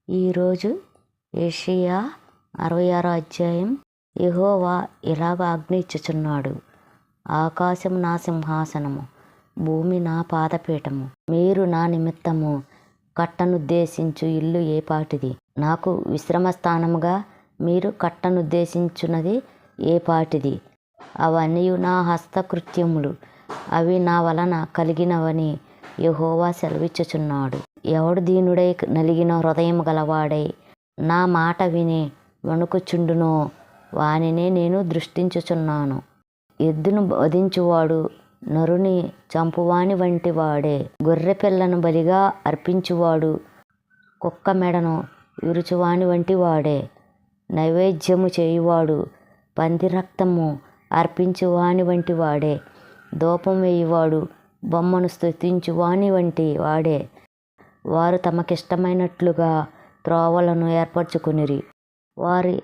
ఈరోజు యెషయా 66 అధ్యాయం. యెహోవా ఇలాగ ఆజ్ఞయించుచున్నాడు, ఆకాశం నా సింహాసనము, భూమి నా పాదపీఠము. మీరు నా నిమిత్తము కట్టనుద్దేశించు ఇల్లు ఏపాటిది? నాకు విశ్రమస్థానముగా మీరు కట్టనుద్దేశించున్నది ఏపాటిది? అవన్నీ నా హస్తకృత్యములు, అవి నా వలన కలిగినవని యెహోవా సెలవిచ్చుచున్నాడు. ఎవడు దీనుడై నలిగిన హృదయం గలవాడై నా మాట విని వణుకుచుండునో వానినే నేను దృష్టించుచున్నాను. ఎద్దును వధించువాడు నరుని చంపువాని వంటి వాడే. గొర్రెపిల్లను బలిగా అర్పించువాడు కుక్క మెడను విరుచువాని వంటి వాడే. నైవేద్యము చేయువాడు పంది రక్తము అర్పించువాని వంటి వాడే. ధూపం వేయువాడు బొమ్మను స్తుతించువాని వంటి వాడే. వారు తమకిష్టమైనట్లుగా త్రోవలను ఏర్పరచుకునిరి, వారి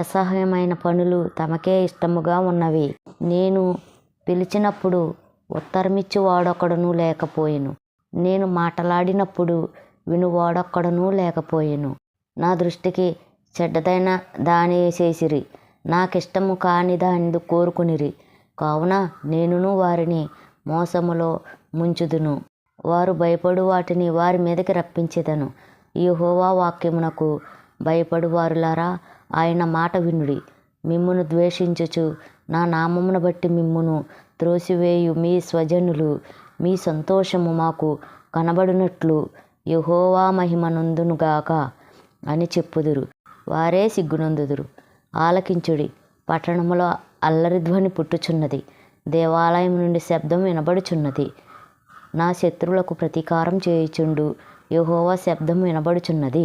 అసహ్యమైన పనులు తమకే ఇష్టముగా ఉన్నవి. నేను పిలిచినప్పుడు ఉత్తరమిచ్చు వాడొక్కడునూ లేకపోయెను, నేను మాటలాడినప్పుడు వినువాడొక్కడునూ లేకపోయెను. నా దృష్టికి చెడ్డదైన దాని చేసిరి, నాకిష్టము కాని దాని కోరుకునిరి. కావున నేనును వారిని మోసములో ముంచుదును, వారు భయపడు వాటిని వారి మీదకి రప్పించెదను. యెహోవా వాక్యమునకు భయపడు వారులారా, ఆయన మాట వినుడి. మిమ్మును ద్వేషించుచు నా నామమును బట్టి మిమ్మును త్రోసివేయు మీ స్వజనులు మీ సంతోషము మాకు కనబడినట్లు యెహోవా మహిమ నొందునుగాక అని చెప్పుదురు. వారే సిగ్గునందుదురు. ఆలకించుడి, పట్టణములో అల్లరి ధ్వని పుట్టుచున్నది, దేవాలయం నుండి శబ్దం వినబడుచున్నది. నా శత్రువులకు ప్రతీకారం చేయుచుండు యెహోవా శబ్దం వినబడుచున్నది.